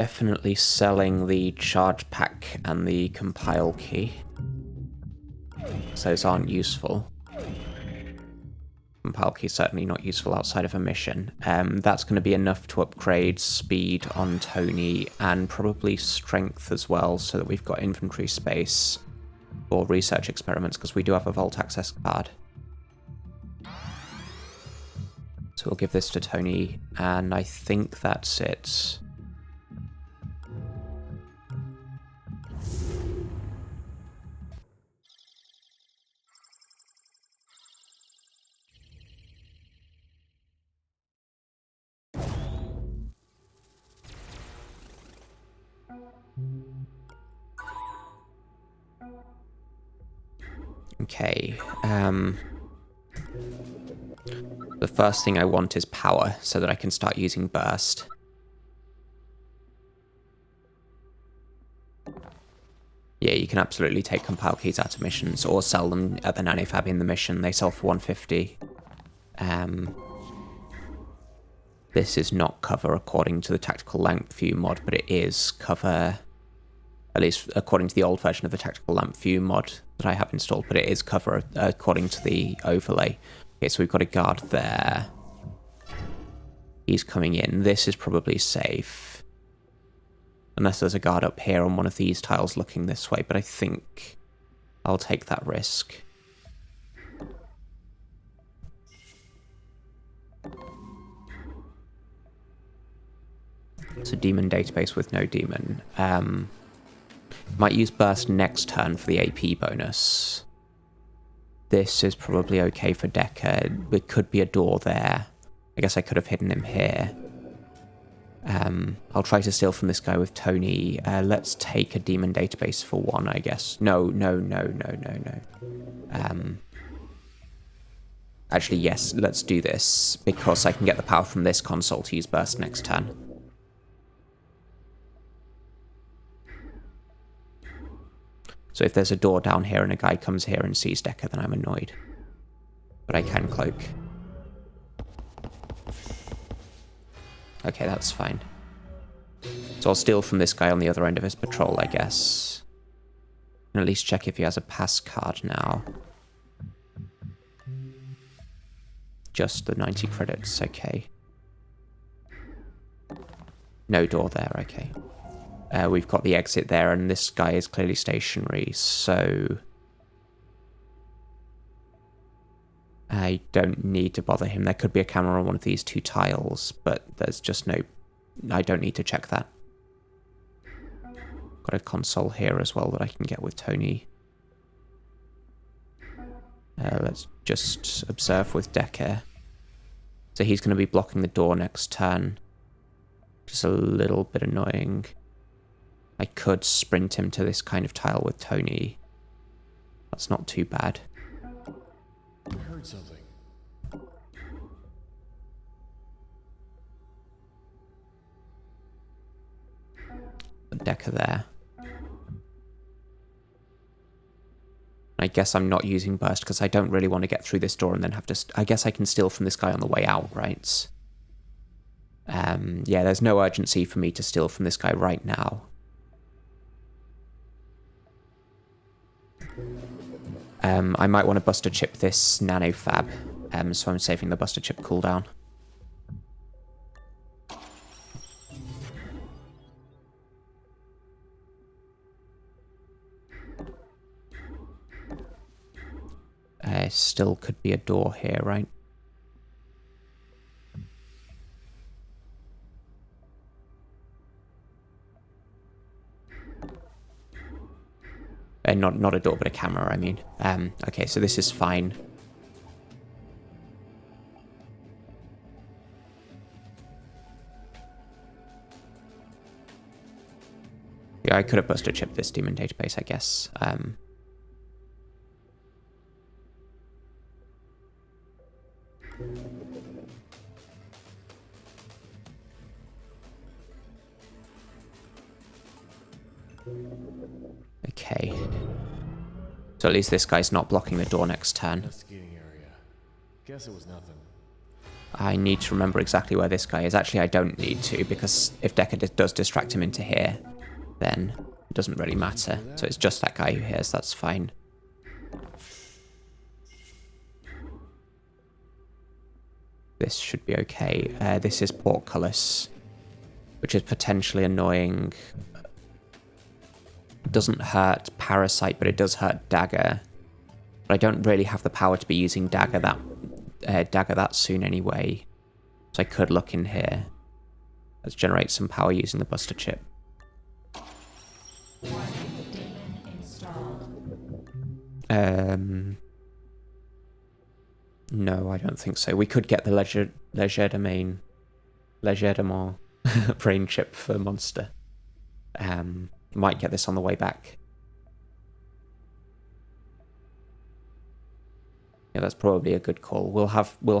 Definitely selling the charge pack and the compile key. Those aren't useful. Compile key is certainly not useful outside of a mission. That's going to be enough to upgrade speed on Tony and probably strength as well, so that we've got inventory space for research experiments, because we do have a vault access card. So we'll give this to Tony, and I think that's it. Okay, the first thing I want is power, so that I can start using burst. Yeah, you can absolutely take compile keys out of missions, or sell them at the nanofab in the mission. They sell for 150. This is not cover according to the tactical lamp view mod, but it is cover, at least according to the old version of the tactical lamp view mod that I have installed, but it is cover according to the overlay. Okay, so we've got a guard there. He's coming in. This is probably safe. Unless there's a guard up here on one of these tiles looking this way, but I think I'll take that risk. It's a demon database with no demon. Might use burst next turn for the AP bonus. This is probably okay for Decker. It could be a door there. I guess I could have hidden him here. I'll try to steal from this guy with Tony. Let's take a demon database for one, I guess. No. Actually, yes, let's do this, because I can get the power from this console to use burst next turn. So if there's a door down here and a guy comes here and sees Decker, then I'm annoyed. But I can cloak. Okay, that's fine. So I'll steal from this guy on the other end of his patrol, I guess. And at least check if he has a pass card now. Just the 90 credits, okay. No door there, okay. We've got the exit there, and this guy is clearly stationary, so I don't need to bother him. There could be a camera on one of these two tiles, but there's just no... I don't need to check that. Got a console here as well that I can get with Tony. Let's just observe with Decker. So he's going to be blocking the door next turn. Just a little bit annoying. I could sprint him to this kind of tile with Tony. That's not too bad. I heard something. Decker there. I guess I'm not using burst because I don't really want to get through this door and then have to... I guess I can steal from this guy on the way out, right? Yeah, there's no urgency for me to steal from this guy right now. I might want to buster chip this nano fab, so I'm saving the buster chip cooldown. Still could be a door here, right? Not a door, but a camera, I mean. Okay, so this is fine. Yeah, I could have buster chipped this demon database, I guess. Okay. So at least this guy's not blocking the door next turn. Investigating area. Guess it was nothing. I need to remember exactly where this guy is. Actually, I don't need to, because if Decker does distract him into here, then it doesn't really matter. So it's just that guy who hears, that's fine. This should be okay. This is Portcullis, which is potentially annoying. It doesn't hurt Parasite, but it does hurt Dagger. But I don't really have the power to be using Dagger that soon anyway. So I could look in here. Let's generate some power using the Buster Chip. No, I don't think so. We could get the Legerdemain brain chip for Monster. Might get this on the way back. Yeah, that's probably a good call. We'll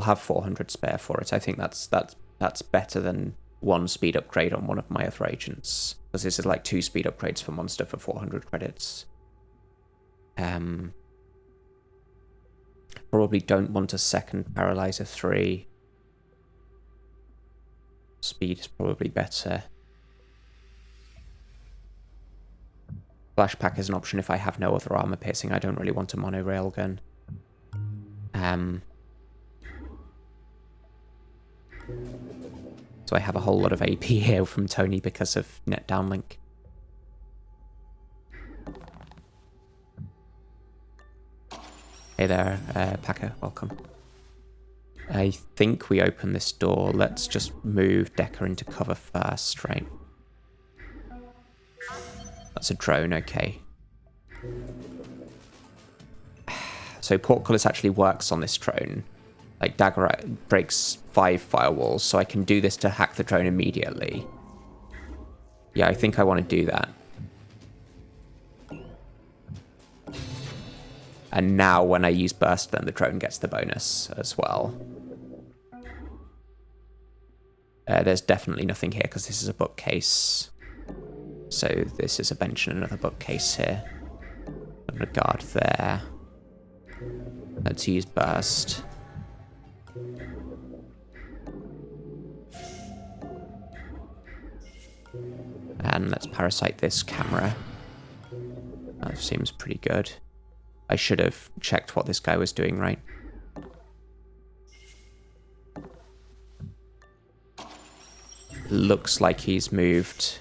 have 400 spare for it. I think that's better than one speed upgrade on one of my other agents, because this is like 2 speed upgrades for Monster for 400 credits. Probably don't want a second Paralyzer 3. Speed is probably better. Flashpack is an option if I have no other armor piercing. I don't really want a monorail gun. So I have a whole lot of AP here from Tony because of net downlink. Hey there, Paco, welcome. I think we open this door. Let's just move Decker into cover first, right? That's a drone, okay. So Portcullis actually works on this drone. Like, Dagger breaks 5 firewalls, so I can do this to hack the drone immediately. Yeah, I think I want to do that. And now when I use Burst, then the drone gets the bonus as well. There's definitely nothing here because this is a bookcase. So this is a bench and another bookcase here. And a guard there. Let's use Burst. And let's Parasite this camera. That seems pretty good. I should have checked what this guy was doing, right? Looks like he's moved.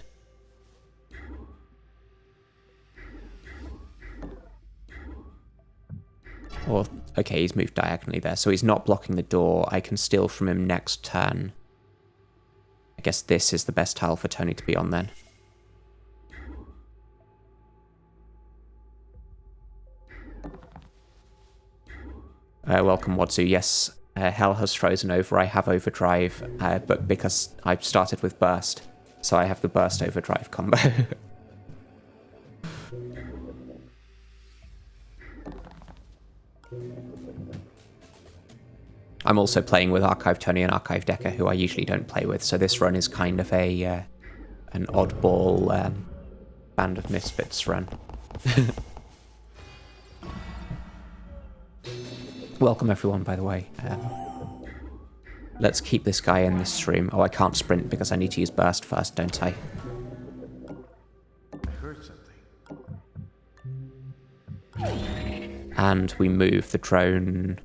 Or, okay, he's moved diagonally there, so he's not blocking the door. I can steal from him next turn. I guess this is the best tile for Tony to be on then. Welcome, Wadzu. Yes, Hell has frozen over. I have Overdrive, but because I started with Burst, so I have the Burst Overdrive combo. I'm also playing with Archive Tony and Archive Decker, who I usually don't play with, so this run is kind of a an oddball Band of Misfits run. Welcome everyone, by the way. Let's keep this guy in this stream. Oh, I can't sprint because I need to use Burst first, don't I? I heard something. And we move the drone.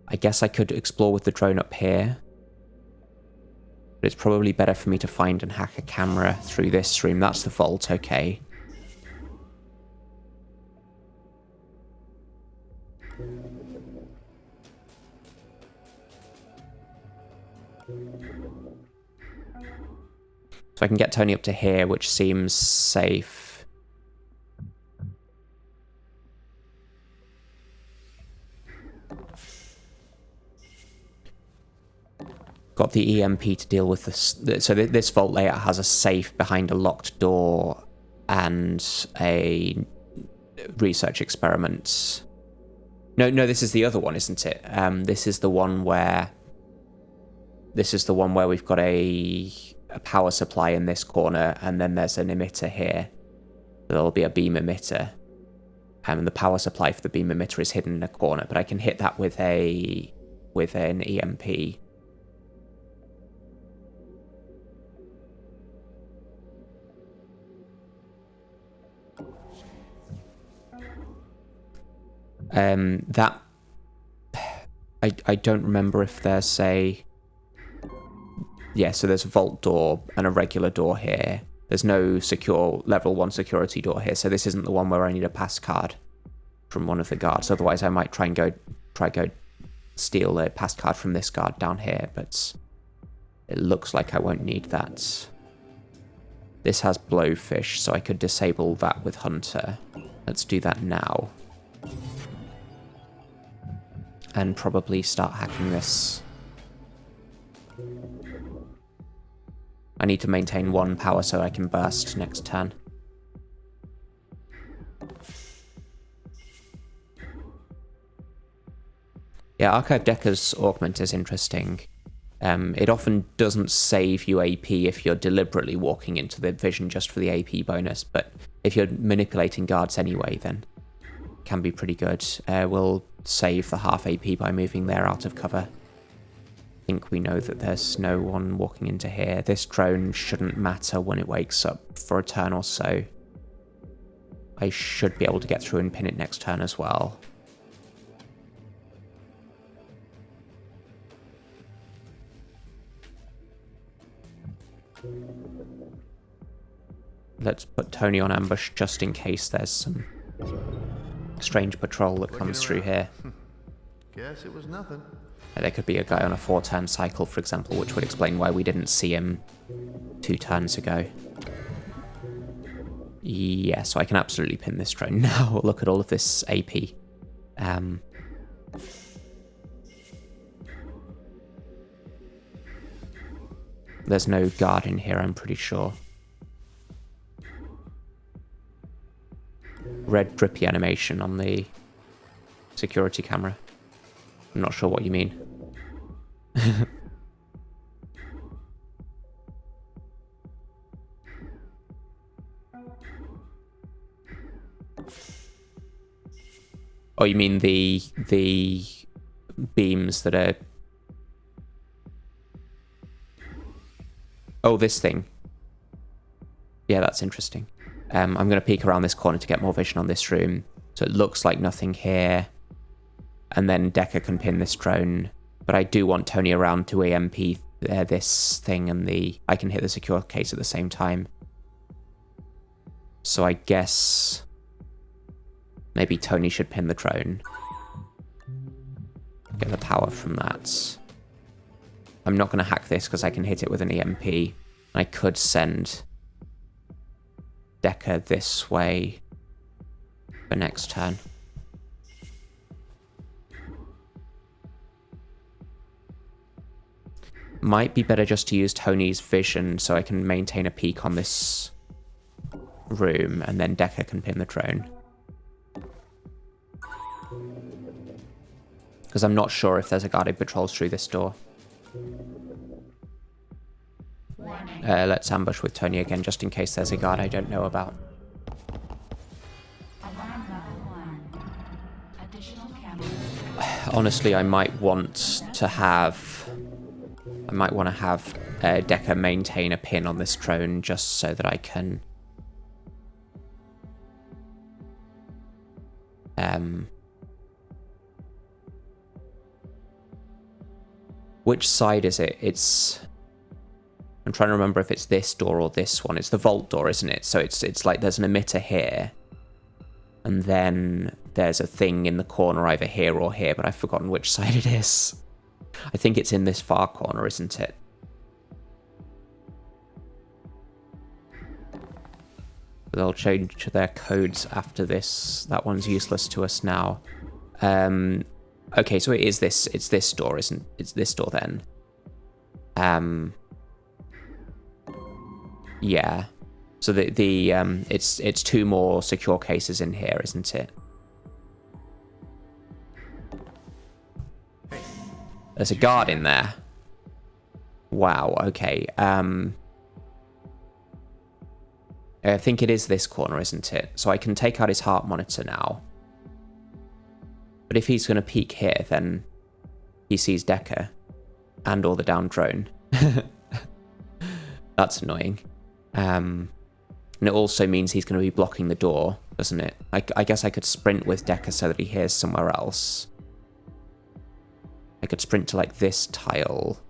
I guess I could explore with the drone up here. But it's probably better for me to find and hack a camera through this stream. That's the vault, okay. So I can get Tony up to here, which seems safe. Got the EMP to deal with this. So this vault layout has a safe behind a locked door and a research experiment. No, this is the other one, isn't it? This is the one where we've got a power supply in this corner, and then there's an emitter here. There'll be a beam emitter, and the power supply for the beam emitter is hidden in a corner. But I can hit that with an EMP. That... I don't remember if there's a... Yeah, so there's a vault door and a regular door here. There's no secure level 1 security door here, so this isn't the one where I need a pass card from one of the guards. Otherwise, I might try go steal a pass card from this guard down here, but it looks like I won't need that. This has blowfish, so I could disable that with Hunter. Let's do that now. And probably start hacking this. I need to maintain 1 power so I can burst next turn. Yeah, Archive Decker's Augment is interesting. It often doesn't save you AP if you're deliberately walking into the vision just for the AP bonus, but if you're manipulating guards anyway, then it can be pretty good. We'll save the half AP by moving there out of cover. I think we know that there's no one walking into here. This drone shouldn't matter when it wakes up for a turn or so. I should be able to get through and pin it next turn as well. Let's put Tony on ambush just in case there's some strange patrol that comes through here. Guess it was nothing. There could be a guy on a 4-turn cycle, for example, which would explain why we didn't see him 2 turns ago. Yeah, so I can absolutely pin this drone now. Look at all of this AP. There's no guard in here, I'm pretty sure. Red drippy animation on the security camera. I'm not sure what you mean. Oh, you mean the beams that are... Oh, this thing. Yeah, that's interesting. I'm going to peek around this corner to get more vision on this room. So it looks like nothing here. And then Decker can pin this drone. But I do want Tony around to EMP this thing and I can hit the secure case at the same time. So I guess maybe Tony should pin the drone. Get the power from that. I'm not going to hack this because I can hit it with an EMP. I could send Decker this way for next turn. Might be better just to use Tony's vision so I can maintain a peek on this room and then Decker can pin the drone. Because I'm not sure if there's a guarded patrols through this door. Let's ambush with Tony again just in case there's a guard I don't know about. Honestly, I might want to have Decker maintain a pin on this drone just so that I can which side is it? I'm trying to remember if it's this door or this one. It's the vault door, isn't it? So it's like there's an emitter here. And then there's a thing in the corner either here or here, but I've forgotten which side it is. I think it's in this far corner, isn't it? They'll change their codes after this. That one's useless to us now. Okay, so it's this door, isn't it? It's this door then. Yeah. So it's 2 more secure cases in here, isn't it? There's a guard in there. Wow, okay. I think it is this corner, isn't it? So I can take out his heart monitor now. But if he's going to peek here, then he sees Decker and all the down drone. That's annoying. And it also means he's going to be blocking the door, doesn't it? I guess I could sprint with Decker so that he hears somewhere else. I could sprint to, like, this tile.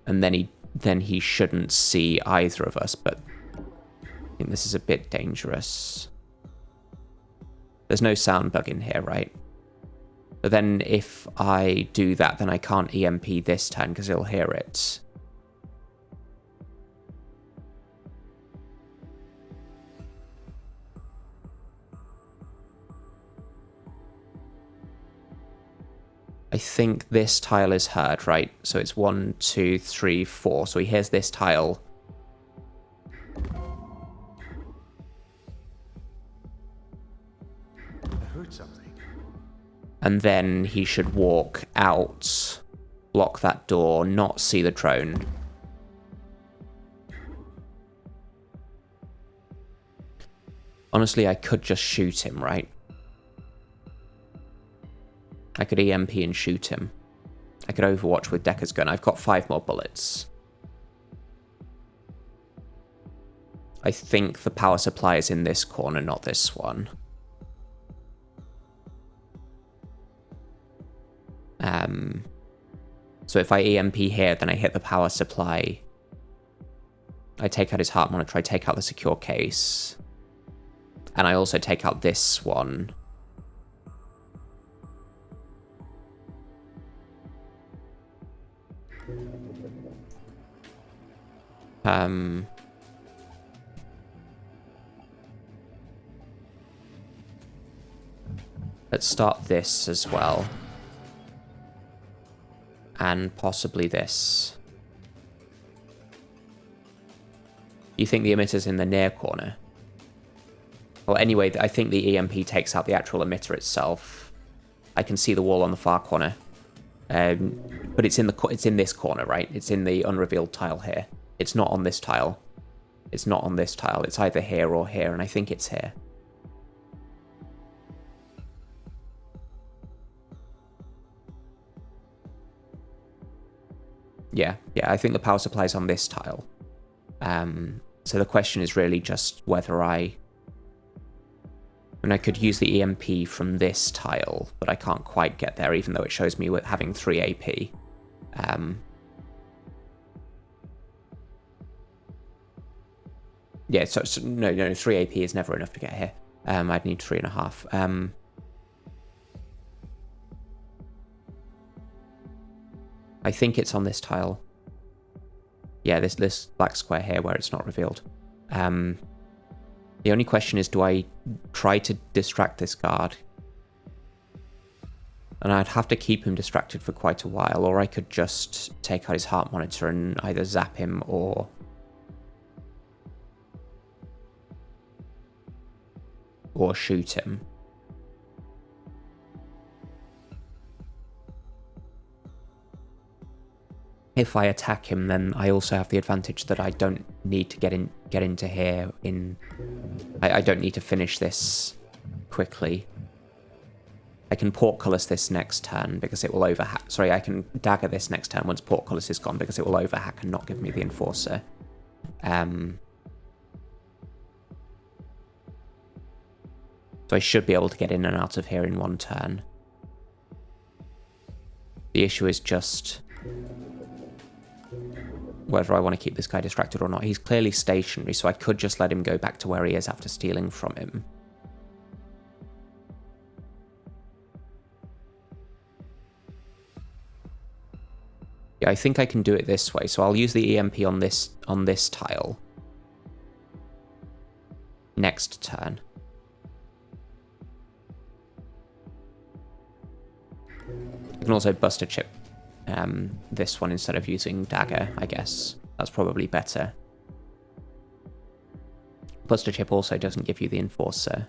And then he shouldn't see either of us, but I think this is a bit dangerous. There's no sound bug in here, right? But then if I do that, then I can't EMP this turn because he'll hear it. I think this tile is heard, right? So it's 1, 2, 3, 4. So he hears this tile. I heard something. And then he should walk out, block that door, not see the drone. Honestly, I could just shoot him, right? I could EMP and shoot him. I could overwatch with Decker's gun. I've got 5 more bullets. I think the power supply is in this corner, not this one. So if I EMP here, then I hit the power supply. I take out his heart monitor, I take out the secure case. And I also take out this one. Let's start this as well. And possibly this. You think the emitter's in the near corner? Well, anyway, I think the EMP takes out the actual emitter itself. I can see the wall on the far corner. But it's in this corner, right? It's in the unrevealed tile here. It's not on this tile. It's not on this tile. It's either here or here, and I think it's here. Yeah, I think the power supply is on this tile. So the question is really just whether I could use the EMP from this tile, but I can't quite get there, even though it shows me having 3 AP. Yeah, so no, 3 AP is never enough to get here. I'd need 3.5. I think it's on this tile. Yeah, this black square here where it's not revealed. The only question is, do I try to distract this guard? And I'd have to keep him distracted for quite a while, or I could just take out his heart monitor and either zap him or shoot him. If I attack him, then I also have the advantage that I don't need to get into here. I don't need to finish this quickly. I can portcullis this next turn because it will overhack. Sorry, I can dagger this next turn once portcullis is gone because it will overhack and not give me the enforcer. So I should be able to get in and out of here in one turn. The issue is just whether I want to keep this guy distracted or not. He's clearly stationary, so I could just let him go back to where he is after stealing from him. Yeah, I think I can do it this way, so I'll use the EMP on this tile. Next turn. I can also Buster Chip this one instead of using Dagger, I guess. That's probably better. Buster Chip also doesn't give you the Enforcer.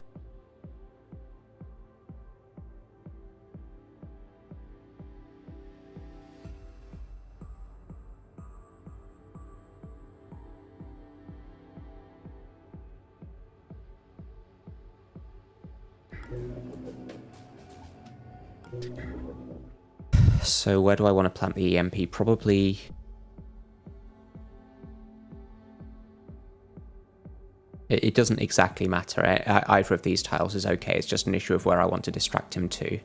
So where do I want to plant the EMP? Probably It doesn't exactly matter. Either of these tiles is okay. It's just an issue of where I want to distract him to.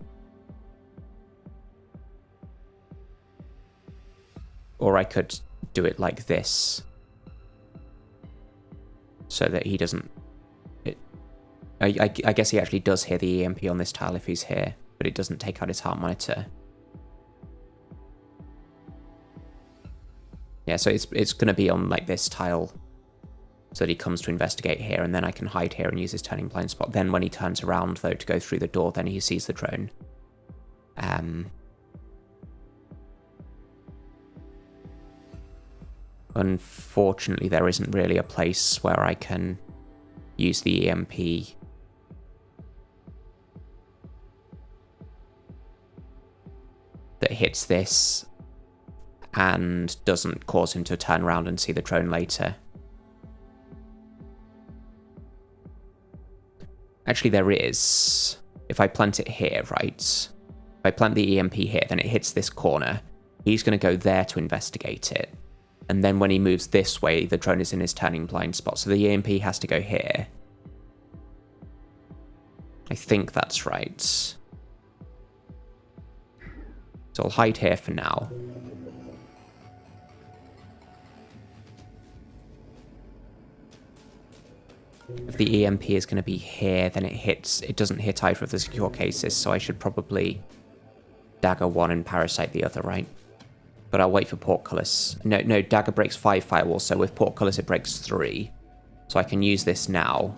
Or I could do it like this, so that he doesn't... I guess he actually does hear the EMP on this tile if he's here, but it doesn't take out his heart monitor. Yeah, so it's going to be on like this tile, so that he comes to investigate here, and then I can hide here and use his turning blind spot. Then when he turns around, though, to go through the door, then he sees the drone. Unfortunately, there isn't really a place where I can use the EMP that hits this and doesn't cause him to turn around and see the drone later. Actually, there is. If I plant it here, right? If I plant the EMP here, then it hits this corner. He's going to go there to investigate it. And then when he moves this way, the drone is in his turning blind spot. So the EMP has to go here. I think that's right. So I'll hide here for now. If the EMP is going to be here, then it doesn't hit either of the secure cases, so I should probably dagger one and parasite the other, right? But I'll wait for portcullis. No, dagger breaks 5 firewalls, so with portcullis it breaks 3. So I can use this now.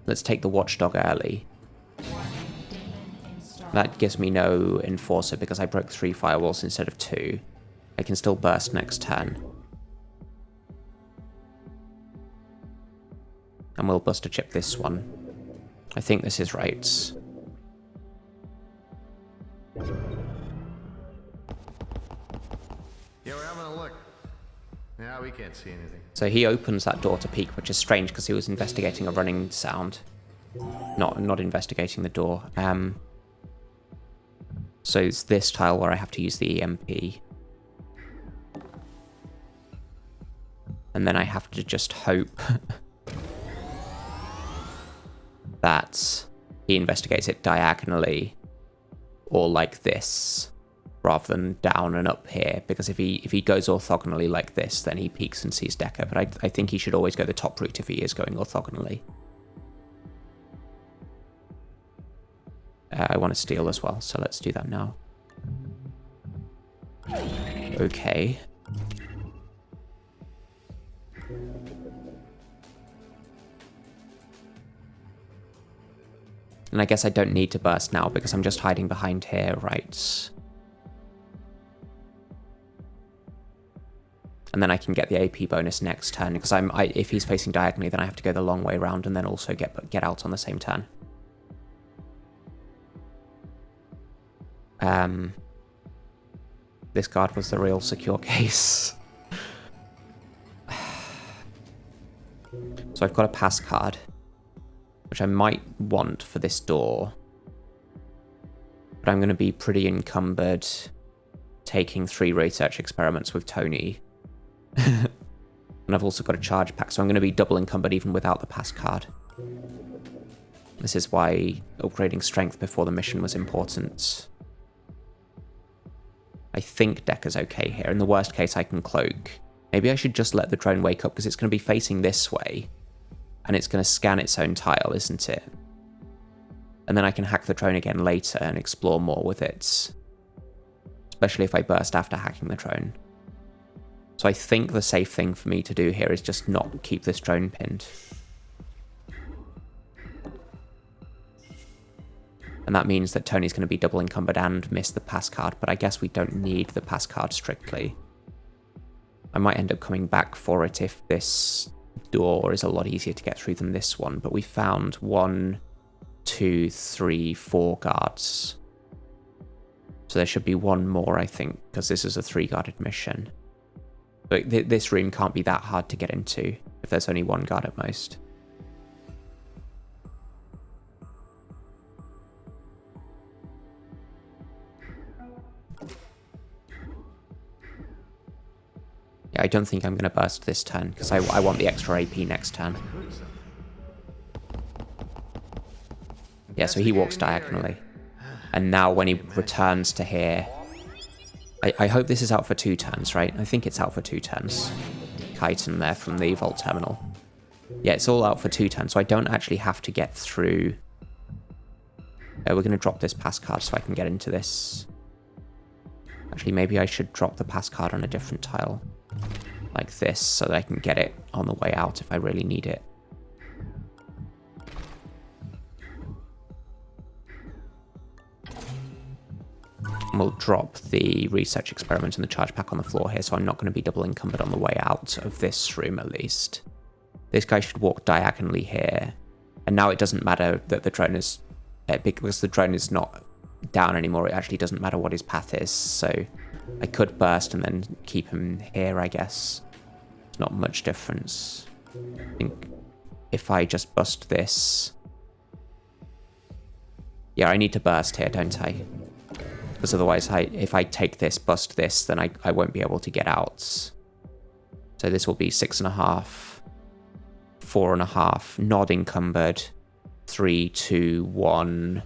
Let's take the watchdog early. That gives me no enforcer because I broke 3 firewalls instead of 2. I can still burst next turn. And we'll buster chip this one. I think this is right. Yeah, we're having a look. Yeah, we can't see anything. So he opens that door to peek, which is strange because he was investigating a running sound. Not investigating the door. So it's this tile where I have to use the EMP. And then I have to just hope that he investigates it diagonally or like this rather than down and up here, because if he goes orthogonally like this, then he peeks and sees Decker, but I think he should always go the top route if he is going orthogonally. I want to steal as well, so let's do that now. Okay. And I guess I don't need to burst now because I'm just hiding behind here, right? And then I can get the AP bonus next turn because if he's facing diagonally, then I have to go the long way around and then also get out on the same turn. This card was the real secure case. So I've got a pass card, which I might want for this door. But I'm going to be pretty encumbered taking 3 research experiments with Tony. And I've also got a charge pack, so I'm going to be double encumbered even without the pass card. This is why upgrading strength before the mission was important. I think Decker's okay here. In the worst case, I can cloak. Maybe I should just let the drone wake up because it's going to be facing this way. And it's going to scan its own tile, isn't it? And then I can hack the drone again later and explore more with it. Especially if I burst after hacking the drone. So I think the safe thing for me to do here is just not keep this drone pinned. And that means that Tony's going to be double encumbered and miss the pass card, but I guess we don't need the pass card strictly. I might end up coming back for it if this door is a lot easier to get through than this one, but we found 1, 2, 3, 4 guards. So there should be one more, I think, because this is a 3-guarded mission. But this room can't be that hard to get into if there's only 1 guard at most. Yeah, I don't think I'm going to burst this turn, because I want the extra AP next turn. Yeah, so he walks diagonally. And now when he returns to here... I hope this is out for 2 turns, right? I think it's out for 2 turns. Chitin there from the Vault Terminal. Yeah, it's all out for 2 turns, so I don't actually have to get through... we're going to drop this pass card so I can get into this. Actually, maybe I should drop the pass card on a different tile. Like this, so that I can get it on the way out if I really need it. And we'll drop the research experiment and the charge pack on the floor here, so I'm not going to be double encumbered on the way out of this room at least. This guy should walk diagonally here. And now it doesn't matter that the drone is... because the drone is not down anymore, it actually doesn't matter what his path is, so I could burst and then keep him here, I guess. It's not much difference. I think if I just bust this... Yeah, I need to burst here, don't I? Because otherwise, if I take this, bust this, then I won't be able to get out. So this will be 6.5, 4.5, not encumbered, 3, 2, 1...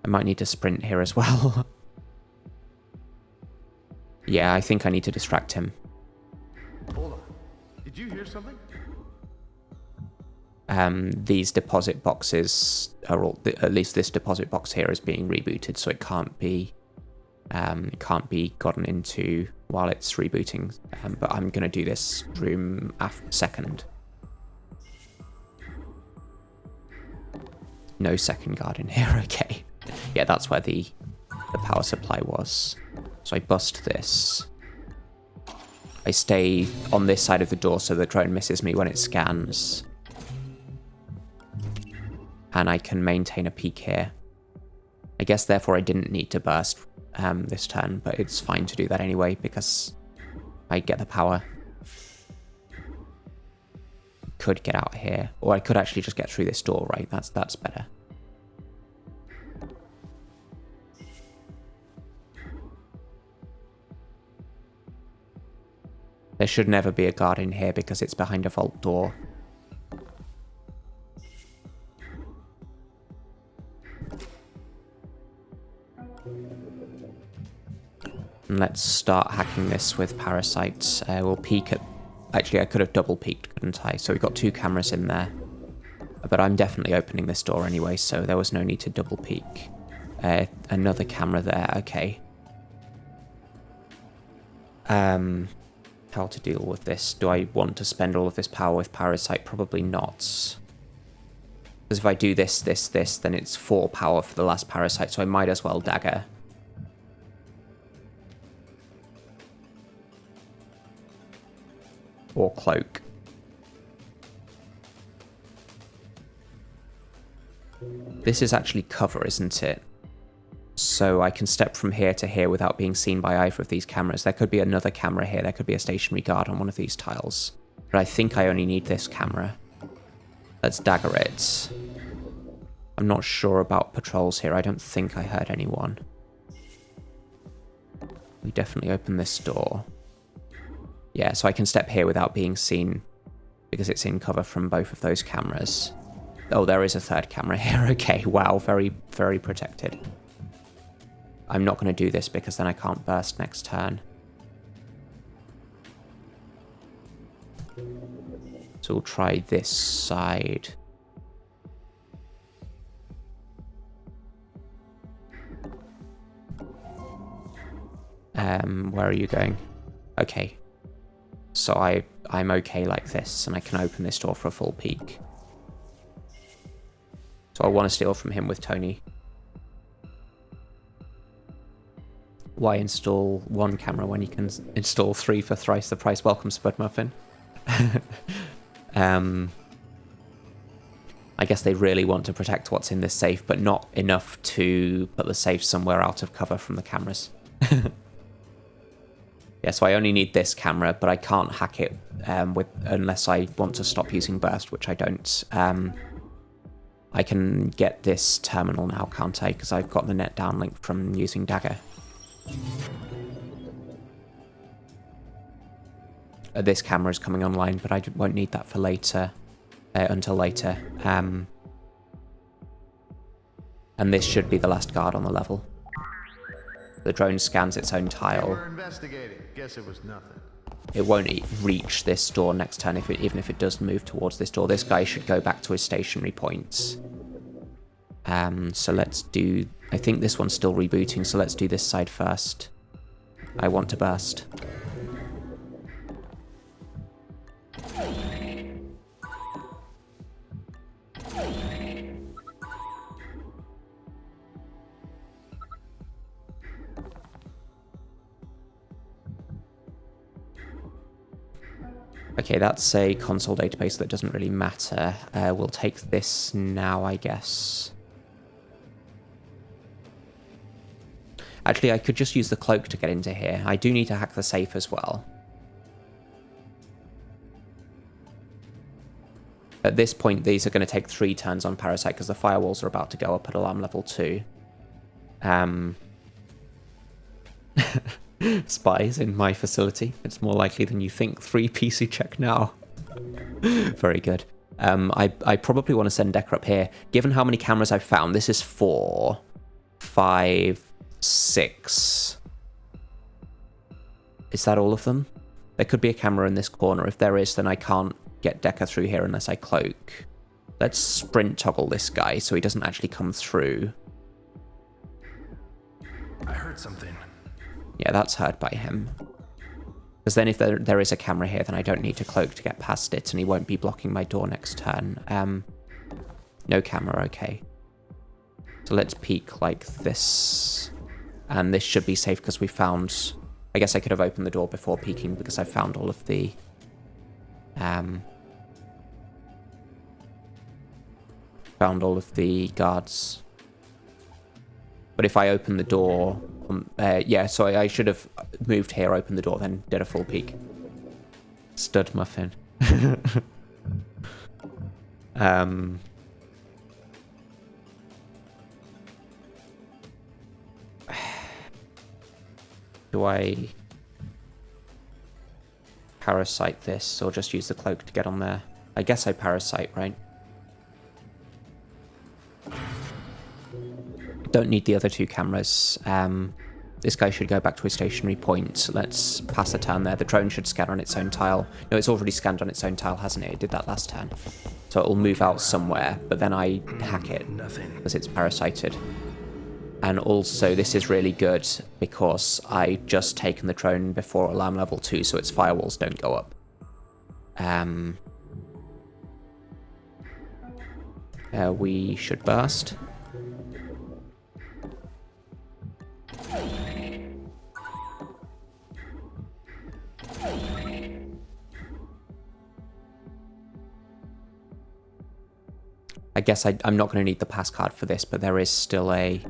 I might need to sprint here as well. Yeah, I think I need to distract him. Hold on. Did you hear something? These deposit boxes are all... At least this deposit box here is being rebooted, so it can't be gotten into while it's rebooting. But I'm going to do this room second. No second guard in here, okay. Yeah, that's where the power supply was. So I bust this. I stay on this side of the door so the drone misses me when it scans. And I can maintain a peek here. I guess therefore I didn't need to burst this turn, but it's fine to do that anyway because I get the power. Could get out here, or I could actually just get through this door, right? That's better. There should never be a guard in here because it's behind a vault door. And let's start hacking this with parasites. We'll peek at... Actually, I could have double peeked, couldn't I? So we've got 2 cameras in there. But I'm definitely opening this door anyway, so there was no need to double peek. Another camera there, okay. How to deal with this? Do I want to spend all of this power with parasite? Probably not. Because if I do this, then it's 4 power for the last parasite, so I might as well dagger. Or cloak. This is actually cover, isn't it? So I can step from here to here without being seen by either of these cameras. There could be another camera here. There could be a stationary guard on one of these tiles. But I think I only need this camera. Let's dagger it. I'm not sure about patrols here. I don't think I heard anyone. We definitely open this door. Yeah, so I can step here without being seen because it's in cover from both of those cameras. Oh, there is a third camera here. Okay, wow, very, very protected. I'm not going to do this because then I can't burst next turn. So we'll try this side. Where are you going? Okay. So I'm okay like this, and I can open this door for a full peek. So I want to steal from him with Tony. Why install 1 camera when you can install 3 for thrice the price? Welcome, Spud Muffin. I guess they really want to protect what's in this safe, but not enough to put the safe somewhere out of cover from the cameras. Yeah, so I only need this camera, but I can't hack it unless I want to stop using burst, which I don't. I can get this terminal now, can't I? Because I've got the net downlink from using Dagger. This camera is coming online, but I won't need that for later, until later. And this should be the last guard on the level. The drone scans its own tile. We're investigating. Guess it was nothing. It won't reach this door next turn, even if it does move towards this door. This guy should go back to his stationary points. So let's do... I think this one's still rebooting, so let's do this side first. I want to burst. Okay, that's a console database that doesn't really matter. We'll take this now, I guess. Actually, I could just use the cloak to get into here. I do need to hack the safe as well. At this point, these are going to take 3 turns on Parasite because the firewalls are about to go up at alarm level 2. Spies in my facility. It's more likely than you think. 3 PC check now. Very good. I probably want to send Decker up here. Given how many cameras I've found, this is 4, 5, 6. Is that all of them? There could be a camera in this corner. If there is, then I can't get Decker through here unless I cloak. Let's sprint toggle this guy so he doesn't actually come through. I heard something. Yeah, that's heard by him. Because then if there is a camera here, then I don't need to cloak to get past it, and he won't be blocking my door next turn. No camera, okay. So let's peek like this. And this should be safe because we found... I guess I could have opened the door before peeking because I found all of the... found all of the guards. But if I open the door... yeah, so I should have moved here, opened the door, then did a full peek. Stud muffin. Do I parasite this or just use the cloak to get on there? I guess I parasite, right? Don't need the other 2 cameras. This guy should go back to his stationary point. Let's pass a turn there. The drone should scan on its own tile. No, it's already scanned on its own tile, hasn't it? It did that last turn. So it'll move out somewhere, but then I hack it because it's parasited. And also, this is really good because I just taken the drone before alarm level 2, so its firewalls don't go up. We should burst. I guess I'm not going to need the pass card for this, but there is still a...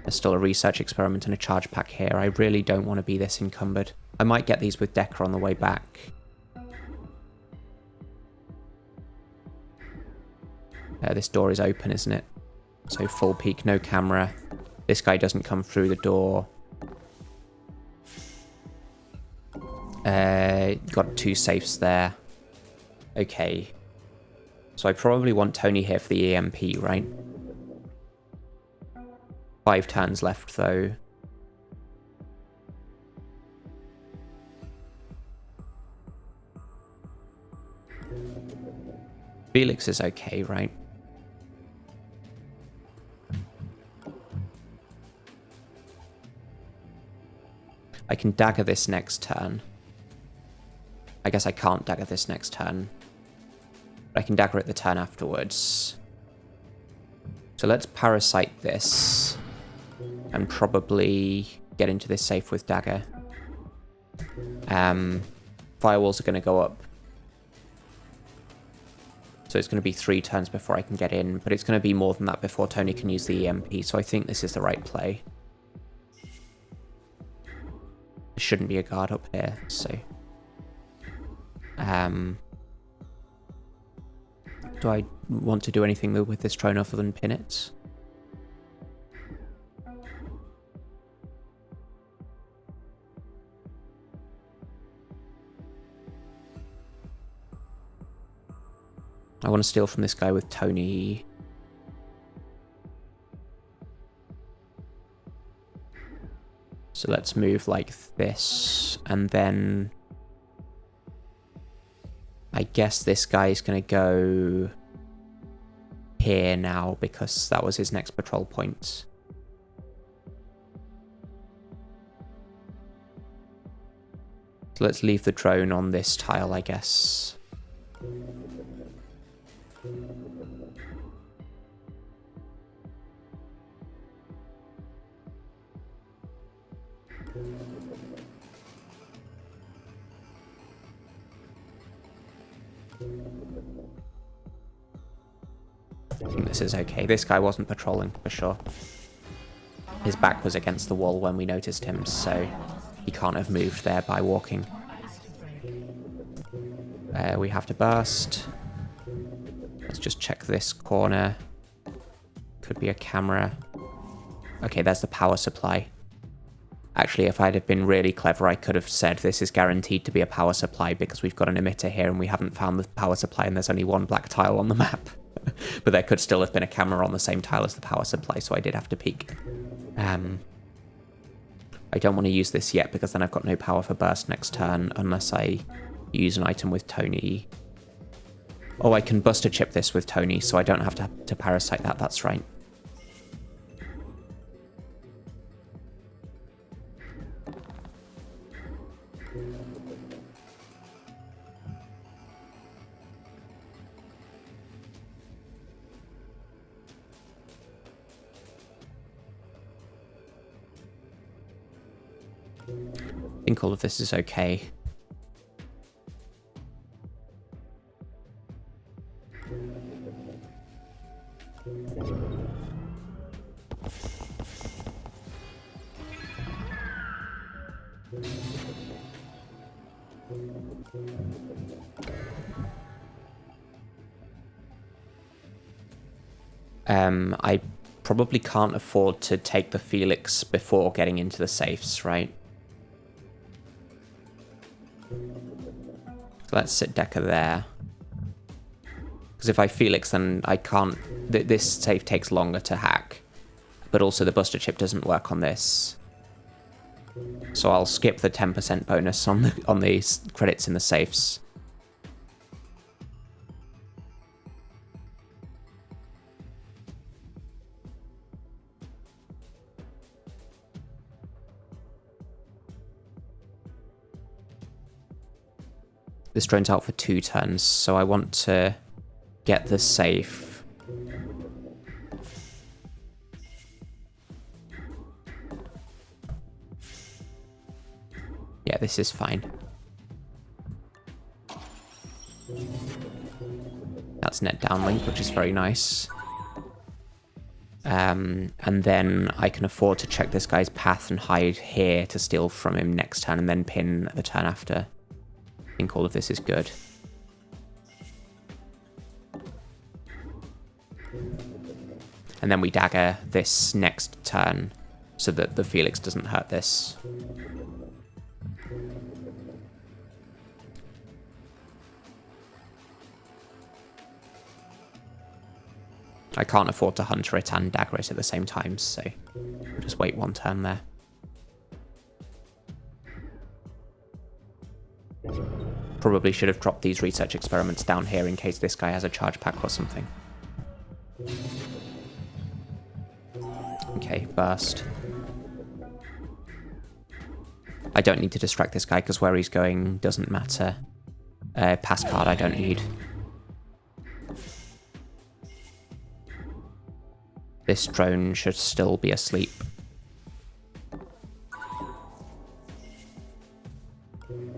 There's still a research experiment and a charge pack here. I really don't want to be this encumbered. I might get these with Decker on the way back. This door is open, isn't it? So full peek, no camera. This guy doesn't come through the door. Got 2 safes there. Okay. So I probably want Tony here for the EMP, right? 5 turns left, though. Felix is okay, right? I can dagger this next turn. I guess I can't dagger this next turn. But I can dagger it the turn afterwards. So let's parasite this. And probably get into this safe with dagger. Firewalls are going to go up. So it's going to be 3 turns before I can get in. But it's going to be more than that before Tony can use the EMP. So I think this is the right play. There shouldn't be a guard up here, so... Do I want to do anything with this drone other than pin it? I want to steal from this guy with Tony. So let's move like this, and then I guess this guy is going to go here now because that was his next patrol point. So let's leave the drone on this tile, I guess. I think this is okay. This guy wasn't patrolling for sure. His back was against the wall when we noticed him, so he can't have moved there by walking. We have to burst. Let's just check this corner. Could be a camera. Okay, there's the power supply. Actually, if I'd have been really clever, I could have said this is guaranteed to be a power supply because we've got an emitter here and we haven't found the power supply and there's only one black tile on the map. But there could still have been a camera on the same tile as the power supply, so I did have to peek. I don't want to use this yet because then I've got no power for burst next turn unless I use an item with Tony. Oh, I can buster chip this with Tony, so I don't have to parasite that, that's right. I think all of this is okay. I probably can't afford to take the Felix before getting into the safes, right? So let's sit Decker there. Because if I Felix, then I can't... This safe takes longer to hack. But also the Buster Chip doesn't work on this. So I'll skip the 10% bonus on the credits in the safes. This drone's out for 2 turns, so I want to get the safe. Yeah, this is fine. That's net downlink, which is very nice. And then I can afford to check this guy's path and hide here to steal from him next turn and then pin the turn after. I think all of this is good. And then we dagger this next turn so that the Felix doesn't hurt this. I can't afford to hunter it and dagger it at the same time, so we'll just wait 1 turn there. Probably should have dropped these research experiments down here in case this guy has a charge pack or something. Okay, burst. I don't need to distract this guy because where he's going doesn't matter. Pass card I don't need. This drone should still be asleep.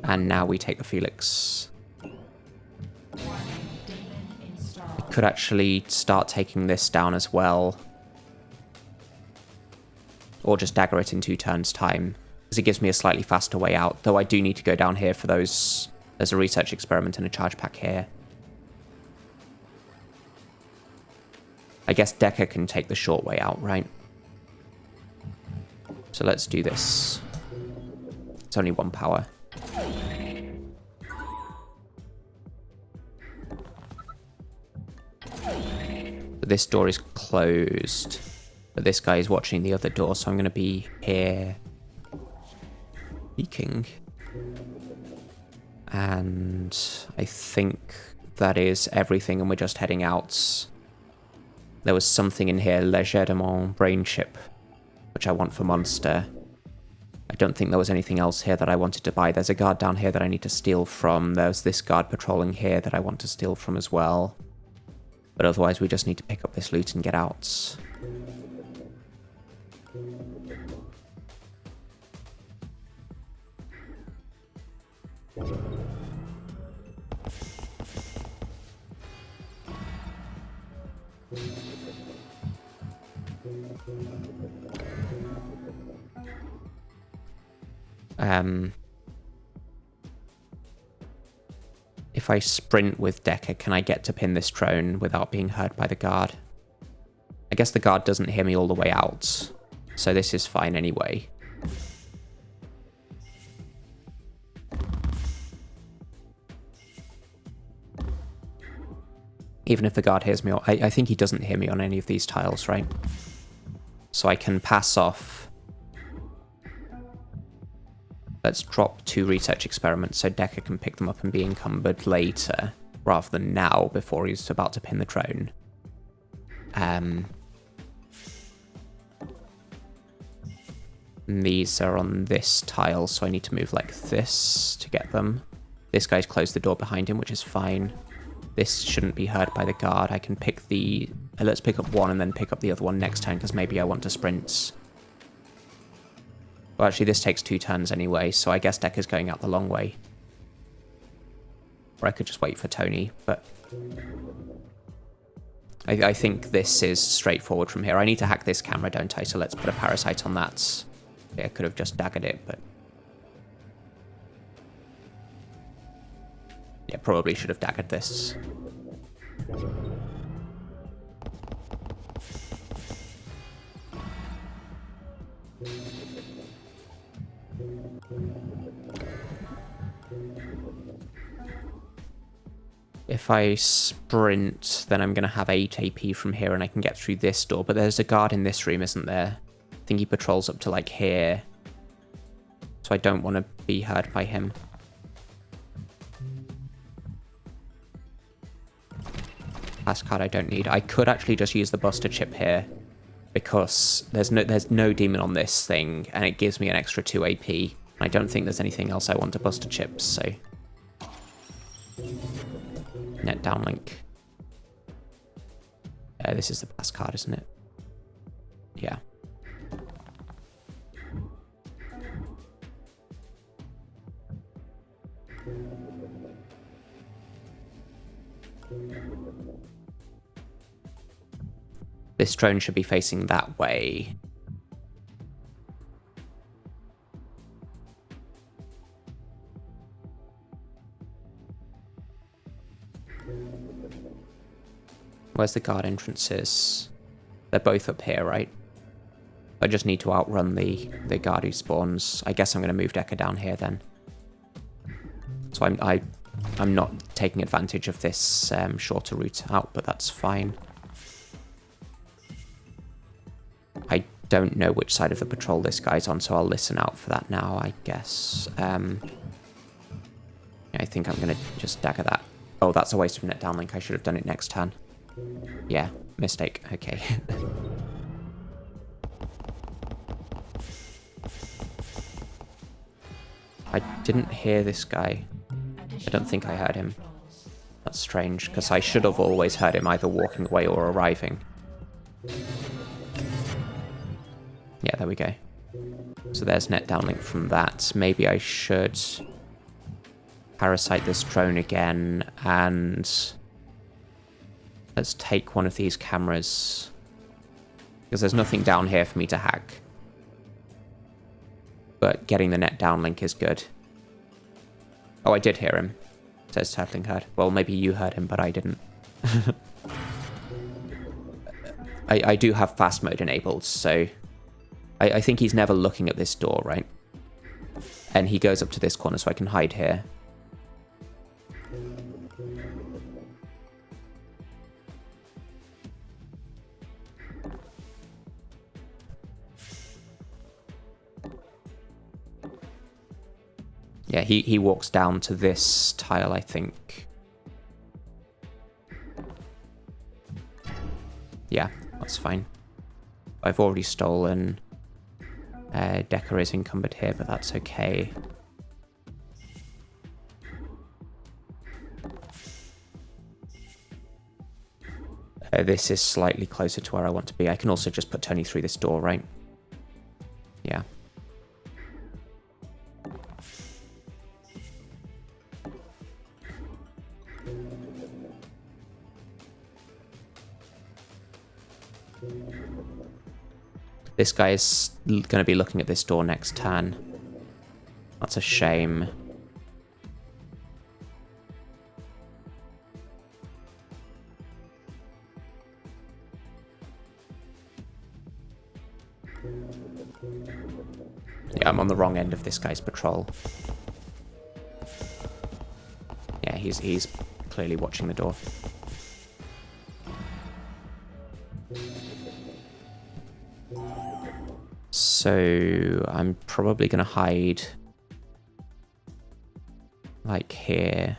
And now we take the Felix. We could actually start taking this down as well. Or just dagger it in 2 turns' time. Because it gives me a slightly faster way out. Though I do need to go down here for those. There's a research experiment and a charge pack here. I guess Decker can take the short way out, right? So let's do this. It's only 1 power. But this door is closed. But this guy is watching the other door, so I'm going to be here. Peeking. And I think that is everything, and we're just heading out. There was something in here, Legerdemain brain chip, which I want for Monster. I don't think there was anything else here that I wanted to buy. There's a guard down here that I need to steal from. There's this guard patrolling here that I want to steal from as well. But otherwise, we just need to pick up this loot and get out. If I sprint with Decker, can I get to pin this drone without being heard by the guard? I guess the guard doesn't hear me all the way out, so this is fine anyway. Even if the guard hears me, I think he doesn't hear me on any of these tiles, right? So I can pass off. Let's drop 2 research experiments so Decker can pick them up and be encumbered later, rather than now before he's about to pin the drone. These are on this tile, so I need to move like this to get them. This guy's closed the door behind him, which is fine. This shouldn't be heard by the guard. I can pick the... let's pick up one and then pick up the other one next turn, because maybe I want to sprint. Well, actually, this takes 2 turns anyway, so I guess Decker's going out the long way. Or I could just wait for Tony, but... I think this is straightforward from here. I need to hack this camera, don't I? So let's put a parasite on that. Yeah, I could have just daggered it, but... yeah, probably should have daggered this. If I sprint, then I'm going to have 8 AP from here and I can get through this door. But there's a guard in this room, isn't there? I think he patrols up to, like, here. So I don't want to be heard by him. Last card I don't need. I could actually just use the Buster chip here, because there's no demon on this thing, and it gives me an extra 2 AP. I don't think there's anything else I want to Buster chips, so... net downlink. This is the last card, isn't it? Yeah. This drone should be facing that way. Where's the guard entrances? They're both up here, right? I just need to outrun the guard who spawns. I guess I'm going to move Decker down here then. So I'm not taking advantage of this shorter route out, but that's fine. I don't know which side of the patrol this guy's on, so I'll listen out for that now, I guess. I think I'm going to just dagger that. Oh, that's a waste of net downlink. I should have done it next turn. Yeah, mistake. Okay. I didn't hear this guy. I don't think I heard him. That's strange, because I should have always heard him either walking away or arriving. Yeah, there we go. So there's net downlink from that. Maybe I should parasite this drone again, and let's take one of these cameras, because there's nothing down here for me to hack. But getting the net downlink is good. Oh, I did hear him, says Turtling Heard. Well, maybe you heard him, but I didn't. I do have fast mode enabled, so I think he's never looking at this door, right? And he goes up to this corner so I can hide here. Yeah, he walks down to this tile, I think. Yeah, that's fine. I've already stolen. Decker is encumbered here, but that's okay. This is slightly closer to where I want to be. I can also just put Tony through this door, right? Yeah. This guy is going to be looking at this door next turn. That's a shame. Yeah, I'm on the wrong end of this guy's patrol. Yeah, he's clearly watching the door. So I'm probably going to hide like here.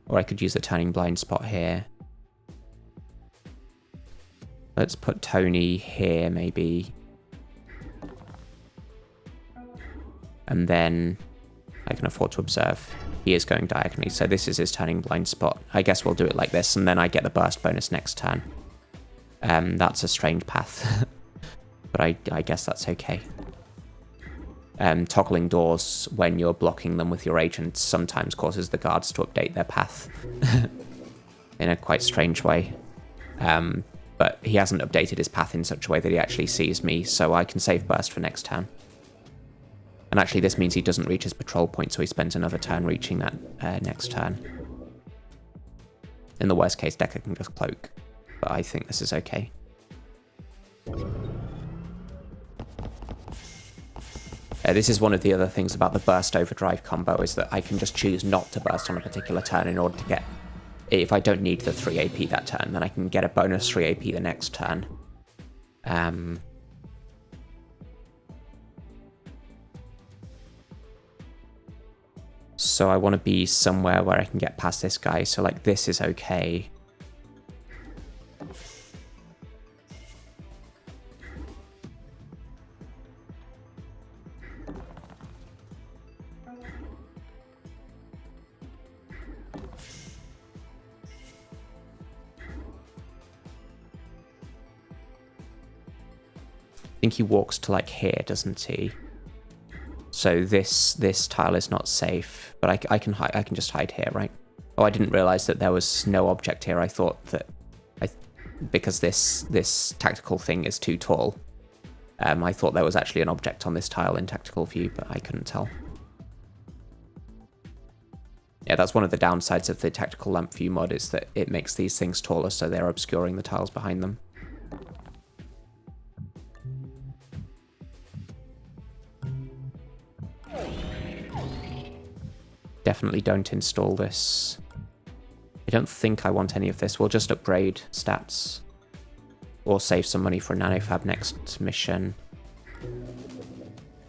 Or I could use the turning blind spot here. Let's put Tony here, maybe. And then I can afford to observe. He is going diagonally, so this is his turning blind spot. I guess we'll do it like this, and then I get the burst bonus next turn. That's a strange path, but I guess that's okay. Toggling doors when you're blocking them with your agent sometimes causes the guards to update their path in a quite strange way. But he hasn't updated his path in such a way that he actually sees me, so I can save burst for next turn. And actually this means he doesn't reach his patrol point, so he spends another turn reaching that next turn. In the worst case, Decker can just cloak, but I think this is okay. This is one of the other things about the burst overdrive combo, is that I can just choose not to burst on a particular turn in order to get... If I don't need the 3 AP that turn, then I can get a bonus 3 AP the next turn. So I want to be somewhere where I can get past this guy, so like this is okay. I think he walks to like here, doesn't he? So this tile is not safe, but I can just hide here, right? Oh, I didn't realize that there was no object here. I thought that because this tactical thing is too tall, I thought there was actually an object on this tile in tactical view, but I couldn't tell. Yeah, that's one of the downsides of the tactical lamp view mod, is that it makes these things taller, so they're obscuring the tiles behind them. Definitely don't install this. I don't think I want any of this. We'll just upgrade stats. Or save some money for a nanofab next mission.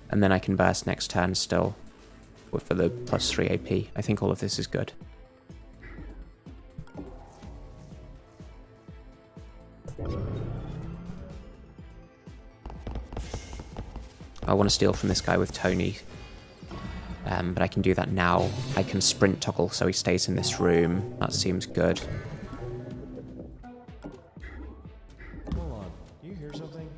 And then I can burst next turn still. For the plus 3 AP. I think all of this is good. I want to steal from this guy with Tony. But I can do that now. I can sprint toggle so he stays in this room. That seems good. Hold on. You hear something?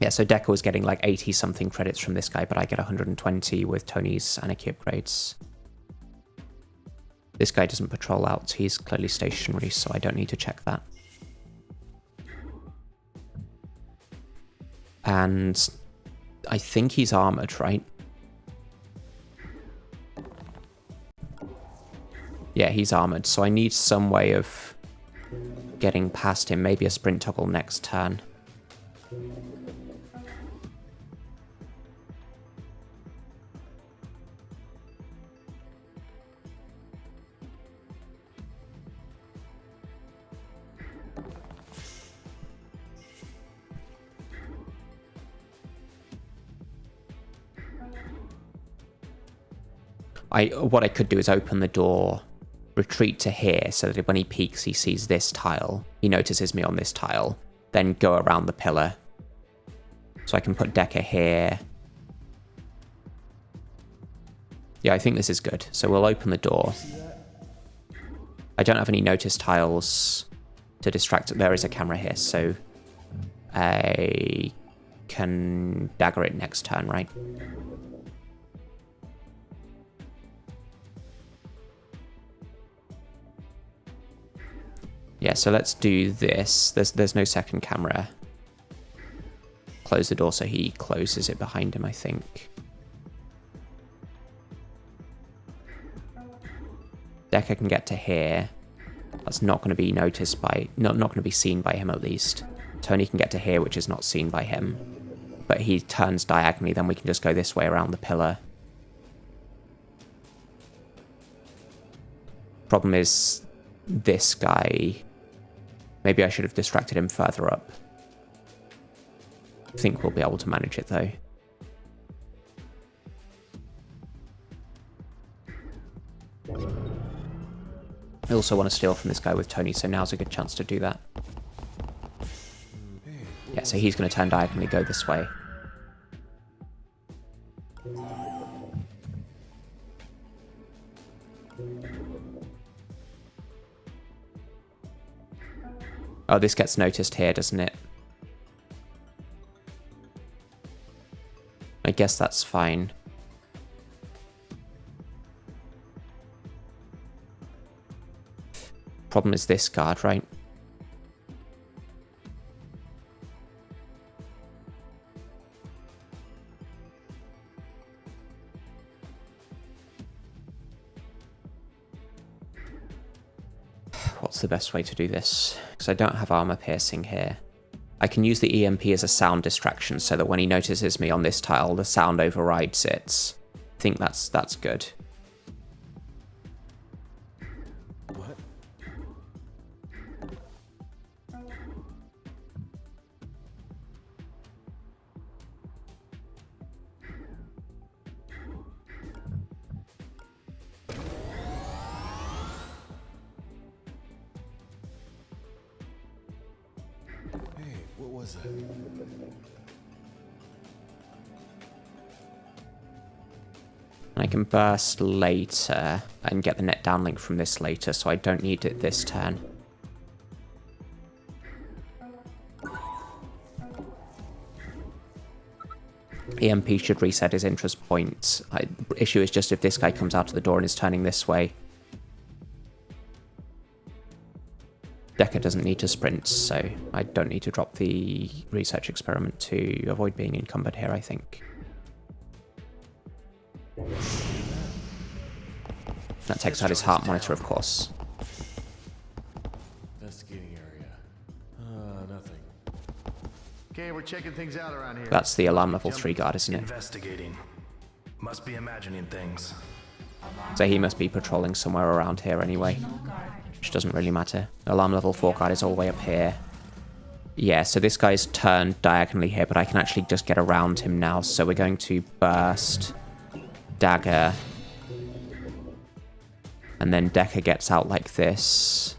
Yeah, so Decker was getting like 80-something credits from this guy, but I get 120 with Tony's Anarchy upgrades. This guy doesn't patrol out. He's clearly stationary, so I don't need to check that. And I think he's armored, right? Yeah, Yeah, he's armored, so I need some way of getting past him. Maybe a sprint toggle next turn. What I could do is open the door, retreat to here, so that when he peeks, he sees this tile. He notices me on this tile, then go around the pillar. So I can put Decker here. Yeah, I think this is good. So we'll open the door. I don't have any notice tiles to distract. There is a camera here, so I can dagger it next turn, right? Yeah, so let's do this. There's no second camera. Close the door so he closes it behind him, I think. Decker can get to here. That's not going to be noticed by... Not going to be seen by him, at least. Tony can get to here, which is not seen by him. But he turns diagonally, then we can just go this way around the pillar. Problem is, this guy... Maybe I should have distracted him further up. I think we'll be able to manage it, though. I also want to steal from this guy with Tony, so now's a good chance to do that. Yeah, so he's going to turn diagonally, go this way. Oh, this gets noticed here, doesn't it? I guess that's fine. Problem is this guard, right? What's the best way to do this? Because I don't have armor piercing here. I can use the EMP as a sound distraction so that when he notices me on this tile, the sound overrides it. I think that's good. What? Hey, what was that? I can burst later and get the net downlink from this later, so I don't need it this turn. EMP should reset his interest points. Issue is just if this guy comes out of the door and is turning this way. Decker doesn't need to sprint, so I don't need to drop the research experiment to avoid being encumbered here, I think. That takes out his heart monitor, of course. Investigating area. Nothing. Okay, we're checking things out around here. That's the alarm level 3 guard, isn't it? Investigating. Must be imagining things. So he must be patrolling somewhere around here anyway, which doesn't really matter. Alarm level 4 guard is all the way up here. Yeah, so this guy's turned diagonally here, but I can actually just get around him now. So we're going to burst, dagger, and then Decker gets out like this.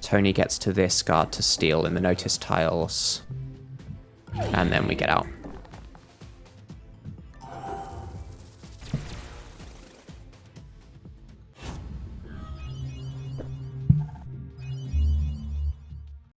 Tony gets to this guard to steal in the notice tiles. And then we get out.